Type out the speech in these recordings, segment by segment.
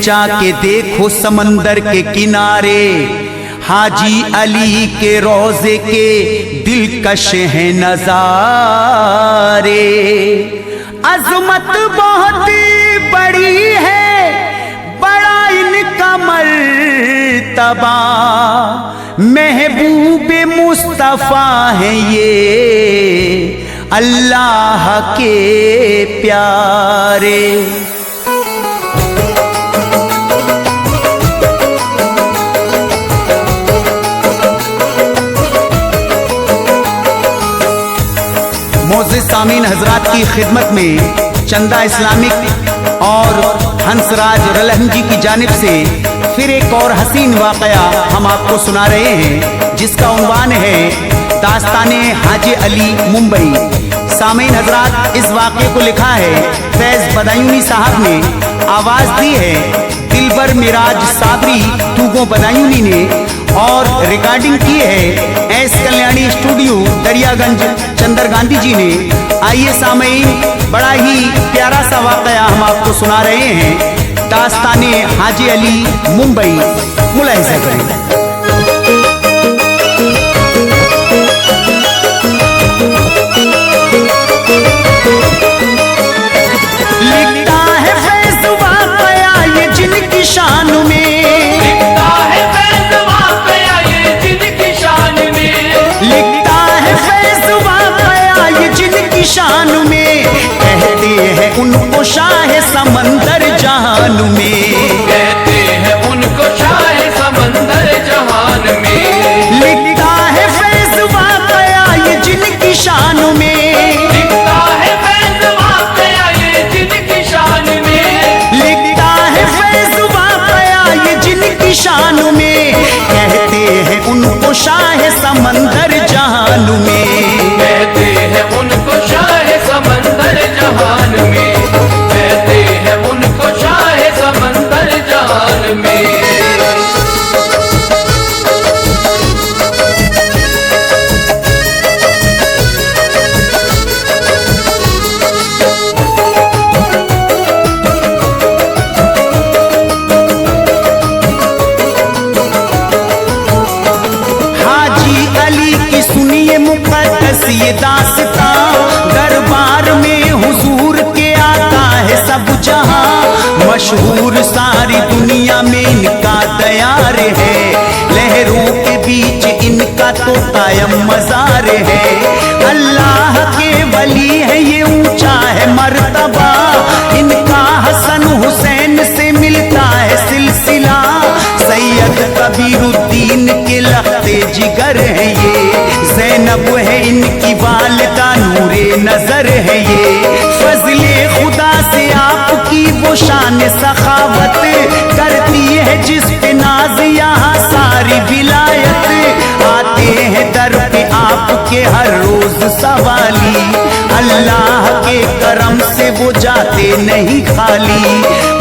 जाके देखो समंदर के किनारे, हाजी अली के रोजे के दिलकश हैं नजारे। अजमत बहुत बड़ी है, बड़ा इनका मर्तबा, महबूब मुस्तफा है ये अल्लाह के प्यारे। मोअज़्ज़िज़ सामीन हजरात की खिदमत में चंदा इस्लामिक और हंसराज रलहंजी की जानिब से फिर एक और हसीन वाक़या हम आपको सुना रहे हैं, जिसका उन्वान है दास्ताने हाजी अली मुंबई। सामीन हजरात, इस वाक़े को लिखा है फैज़ बदायूनी साहब ने, आवाज़ दी है दिलबर मिराज साबरी तूगो बदायूनी ने, और रिकॉर्डिंग की है एस कल्याणी स्टूडियो दरियागंज चंदर गांधी जी ने। आइए सामीन, बड़ा ही प्यारा सा वाक़या हम आपको सुना रहे हैं, दास्ताने हाजी अली मुंबई। मुलाहिज़ा करें। लिखता है फैज़ वाक़या ये जिनकी शान में, लिखता है फैज़ वाक़या ये जिनकी शान में, लिखता है फैज़ वाक़या ये जिनकी शान में, कहते हैं उनको शाह समंदर जहान में, कहते हैं उनको शाह समंदर जहान में। लिखता है फैज़ वाक़या ये जिनकी शान में, लिखता है फैज़ वाक़या ये जिनकी शान में, लिखता है फैज़ वाक़या ये जिनकी शान में, कहते हैं उनको शाह समंदर जहान में, कहते हैं उनको शाह समंदर जहान में, कहते हैं उनको शाह समंदर जहान में। हाजी अली की सुनिए मुक़द्दस ये दास्तां, दरबार में हुजूर के आता है सब जहां, मशहूर सारी दुनिया में इनका दयार है, लहरों के बीच इनका तो कायम मज़ार है, अल्लाह के वली है ये ऊंचा है मर्तबा, इनका हसन हुसैन से मिलता है सिलसिला, सैयद कबीरुद्दीन के लख्ते जिगर है ये, ज़ैनब है इनकी वालिदा नूरे नजर है ये, फज़ले खुदा से आपकी वो शान सखावत, करती है जिस पे नाज यहाँ सारी विलायत, आते हैं दर पे आपके हर रोज सवाली, अल्लाह के करम से वो जाते नहीं खाली,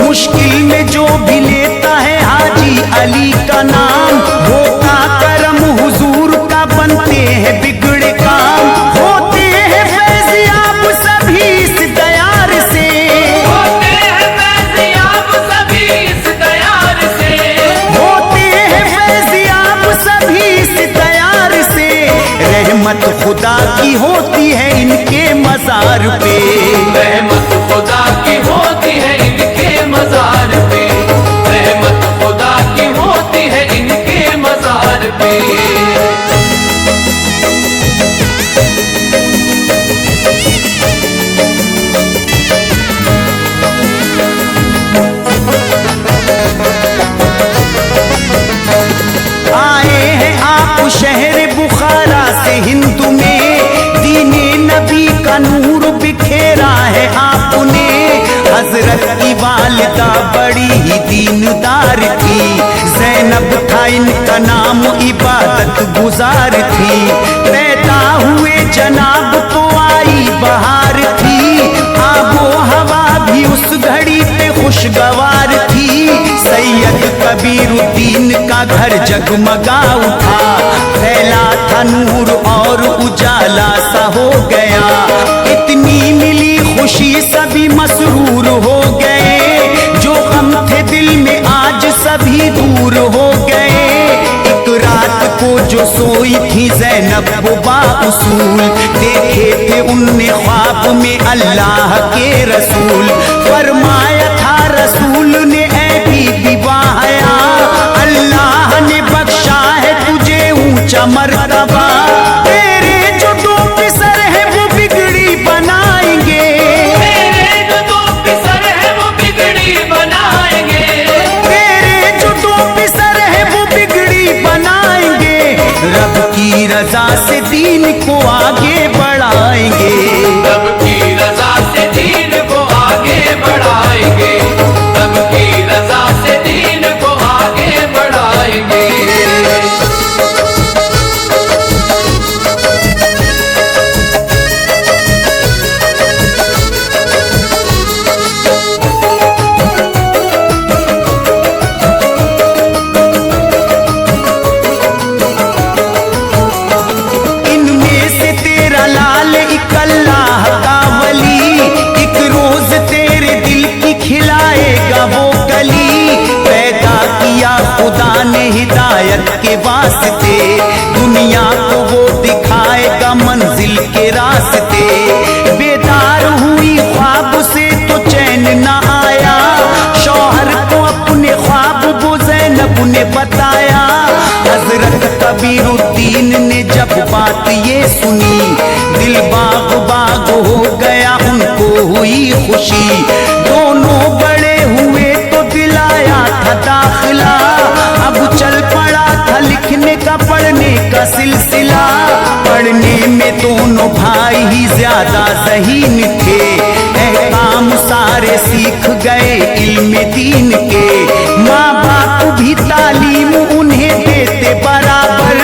मुश्किल में जो भी लेता है हाजी अली का नाम, होता करम हुजूर का बनते हैं बिगड़े काम, होते हैं फैज़याब सभी इस दयार से, होते हैं फैज़याब सभी इस दयार से, होते हैं फैज़याब सभी इस दयार से, रहमत खुदा की होती है इनके मज़ार पे, रहमत खुदा की होती है इनके मज़ार पे, रहमत खुदा की होती है इनके मज़ार पे। आए हैं आप शहर बुखारा से हिंद में, दीने नबी का नूर बिखेरा है आपने, हजरत की वालिदा बड़ी ही दीनदार थी, ज़ैनब था इनका नाम इबादत गुजार थी, पैदा हुए जनाब तो आई बहार थी, आबो हवा भी उस घड़ी पे खुशगवार थी, सैयद कबीरुद्दीन का घर जगमगा उठा, फैला था नूर और उजाला सा हो गया, इतनी मिली खुशी सभी मसरूर हो गए, जो गम थे दिल में थी ज़ैनब वो बाउसूल, देखे थे उनने ख्वाब में अल्लाह के रसूल। फरमाया था रसूल ने ऐ बीबी बाहया, अल्लाह ने बख्शा है तुझे ऊंचा मर्तबा। तेरे जो दो पिसर है वो बिगड़ी बनाएंगे, तेरे जो दो पिसर है वो बिगड़ी बनाएंगे, तेरे जो दो पिसर है वो बिगड़ी बनाएंगे। रब की रजा से दीन को आगे बढ़ाएंगे, रब की रजा से दीन को आगे बढ़ाएंगे, रब की रजा से दीन को आगे बढ़ाएंगे। इनमें से तेरा लाल एक अल्लाह का वली, एक रोज तेरे दिल की खिलाएगा वो गली। पैदा किया खुदा ने हिदायत के वास्ते, दुनिया को वो दिखाएगा मंजिल के रास्ते। बेदार हुई ख्वाब से तो चैन न आया, शौहर को अपने ख्वाब वो ज़ैनब ने बताया। हजरत कबीरुद्दीन ने जब बात ये सुनी, दिल बाग बाग हो गया उनको हुई खुशी। दोनों बड़े हुए तो दिलाया था दाखिला, अब चल पड़ा था लिखने का पढ़ने का सिलसिला। पढ़ने में दोनों भाई ही ज्यादा ज़हीन थे, काम सारे सीख गए इल्म दीन के। माँ बाप भी तालीम उन्हें देते बराबर,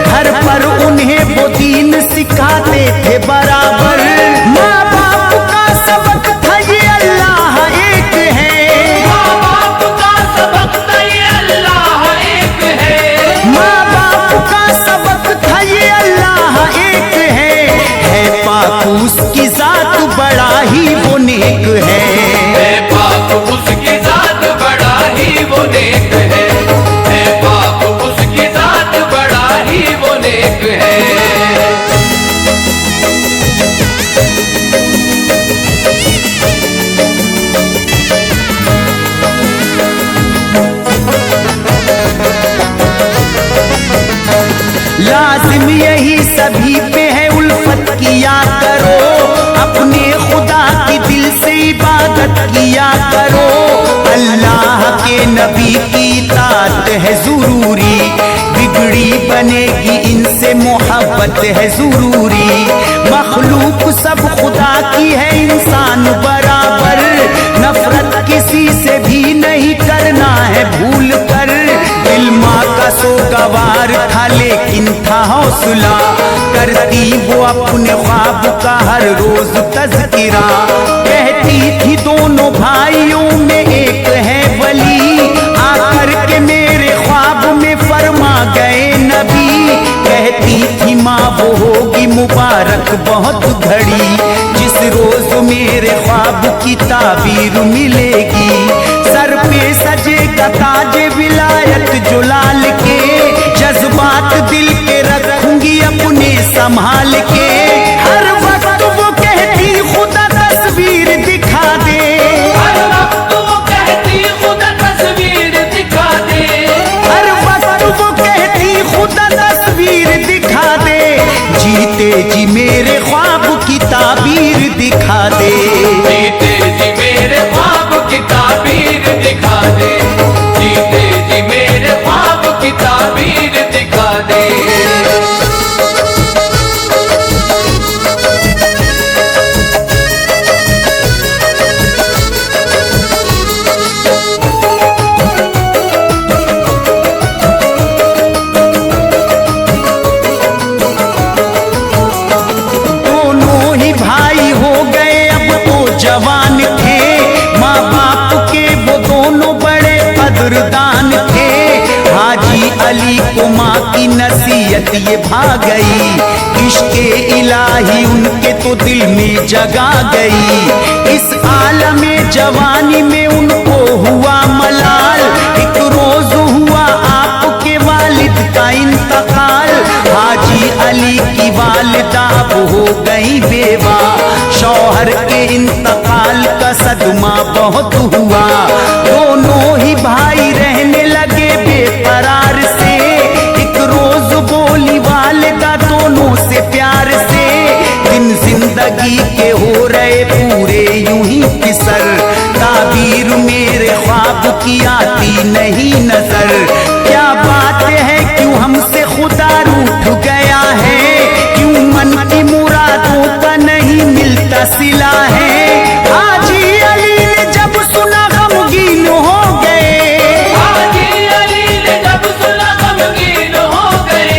घर पर उन्हें वो दीन सिखाते थे बराबर। माँ बाप का सबक था ये अल्लाह एक है, माँ बाप का सबक था ये अल्लाह एक है, माँ बाप का सबक था ये अल्लाह एक है पाक उसकी जात बड़ा ही वो नेक है। पाक उसकी जात बड़ा ही वो नेक है, पाक उसकी जात बड़ा ही वो नेक है। लाजिम यही सभी पे है उल्फत किया करो, अपने खुदा की दिल से इबादत किया करो। अल्लाह के नबी की इताअत है जरूरी, बिगड़ी बनेगी इनसे मोहब्बत है जरूरी। मखलूक सब खुदा की है इंसान बराबर, नफरत किसी से भी नहीं करना है भूल कर। दिल माँ का सोगवार था लेकिन था हौसला, करती वो अपने ख्वाब का हर रोज तज़किरा। कहती थी दोनों भाइयों में एक है वली, आकर के मेरे ख्वाब में फरमा गए नबी। कहती थी माँ वो होगी मुबारक बहुत घड़ी, जिस रोज मेरे ख्वाब की ताबीर मिलेगी। सर पे सजेगा ताजे विलायत जो लाल के, जज्बात दिल के रखूंगी अपने संभाल के। हर वक्त वो कहती खुदा तस्वीर दिखा दे, हर वक्त वो कहती खुदा तस्वीर दिखा दे, हर वक्त वो कहती खुदा तस्वीर दिखा दे। जीते जी मेरे ख्वाब की ताबीर दिखा दे, जीते जी मेरे ख्वाब की ताबीर दिखा दे, जीते जी मेरे ख्वाब की ताबीर दिखा दे। दोनों ही भाई हो गए अब तो जवान थे, माँ बाप के वो दोनों बड़े कदरदान थे। हाजी अली को माँ की नसीहत ये भा गई, इश्क़े इलाही उनके तो दिल में जगा गई। इस आलम जवानी में उनको हुआ मलाल, एक रोज हुआ आपके वालिद का इंतकाल। हाजी गई बेवा। शौहर के इंतकाल का सदमा बहुत हुआ, दोनों ही भाई रहने लगे बेकरार से। एक रोज बोली वालिदा दोनों से प्यार से, दिन जिंदगी के हो रहे पूरे यूं ही किसर। ताबीर मेरे ख्वाब की आती नहीं नजर, क्या बात है क्यों हमसे खुदा रूठ गया है, क्यों मन की मुरादों का नहीं मिलता सिला है। हाजी अली ने जब सुना गमगीन हो गए, हाजी अली ने जब सुना गमगीन हो गए,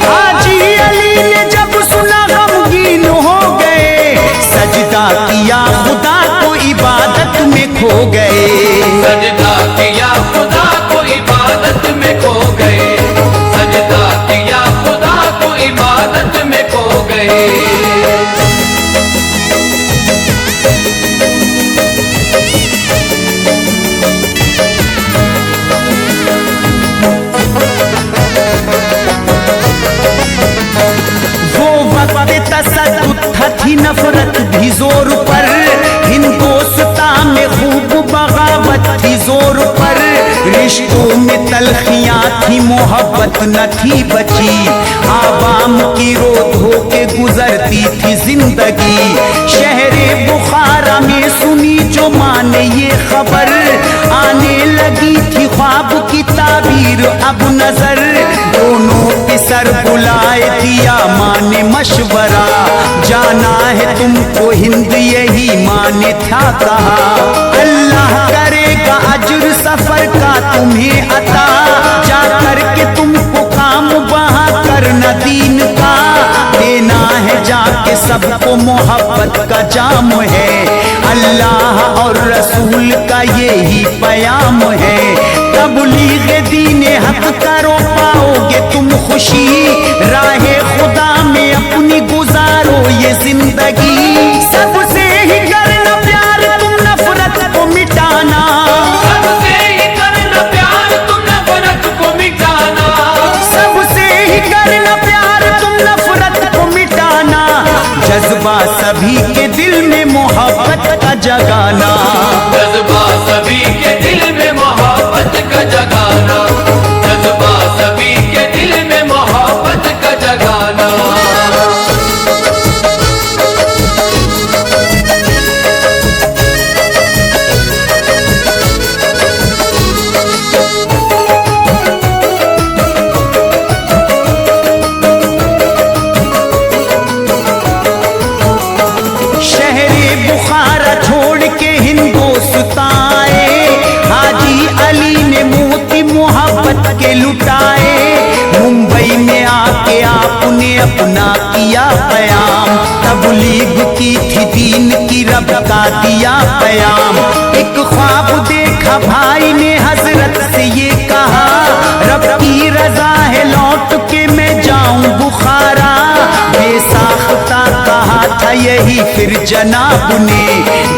हाजी अली ने जब सुना गमगीन हो गए। सजदा किया खुदा को इबादत में खो गए, सजदा किया खुदा को इबादत में खो गए, सजदा किया खुदा को इबादत में खो गए। वो वक्त तसद्दुद थी नफरत भी जोर पर, हिंदोस्ता में खूब बगावत थी जोर पर। रिश्तों में तलखियां थी मोहब्बत न थी बची, आवाम की रो धो के गुजरती थी जिंदगी। शहरे बुखारा में सुनी जो माने ये खबर, आने लगी थी ख्वाब की ताबीर अब नजर। दोनों के सर बुलाए दिया माने मशवरा, जाना है तुमको हिंद यही माने था कहा। अल्लाह करेगा अजर सफर का तुम्हें अता, जा करके तुमको काम वहाँ करना दीन का। देना है जाके सबको मोहब्बत का जाम है, अल्लाह और रसूल का यही पयाम है। तबलीग दीन हक करो पाओगे तुम खुशी, राहे खुदा में अपनी गुजारो ये जिंदगी। सबसे ही करना प्यार तुम नफरत को मिटाना, सबसे ही करना प्यार तुम नफरत को मिटाना, सबसे ही करना प्यार तुम नफरत को मिटाना। जज्बा सभी के दिल में मोहब्बत का जगाना, जज्बा सभी के दिल में मोहब्बत का जगाना, जज्बा सभी के दिल में मोहब्बत का जगाना। शहरे बुखारा छोड़ के हिंदोस्तां आए, हाजी अली ने मोती मोहब्बत के लुटाए। मुंबई में आके आपने अपना किया पयाम, तबलीग की थी दीन की रब का दिया पयाम। एक ख्वाब देखा भाई ने हजरत से ये कहा, रब की रजा है लौट के मैं जाऊं बुखारा। बेसाख्ता कहा था यही फिर जनाब ने,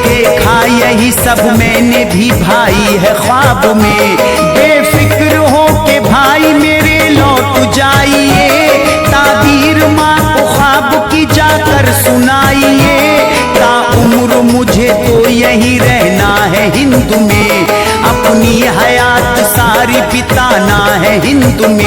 देखा यही सब मैंने भी भाई है ख्वाब में। बेफिक्र हो के भाई मेरे लौट जाइए, ताबीर माँ को ख्वाब की जाकर सुनाइए। ता उम्र मुझे तो यही रहना है हिंद में, अपनी हयात सारी बिताना है हिंद में।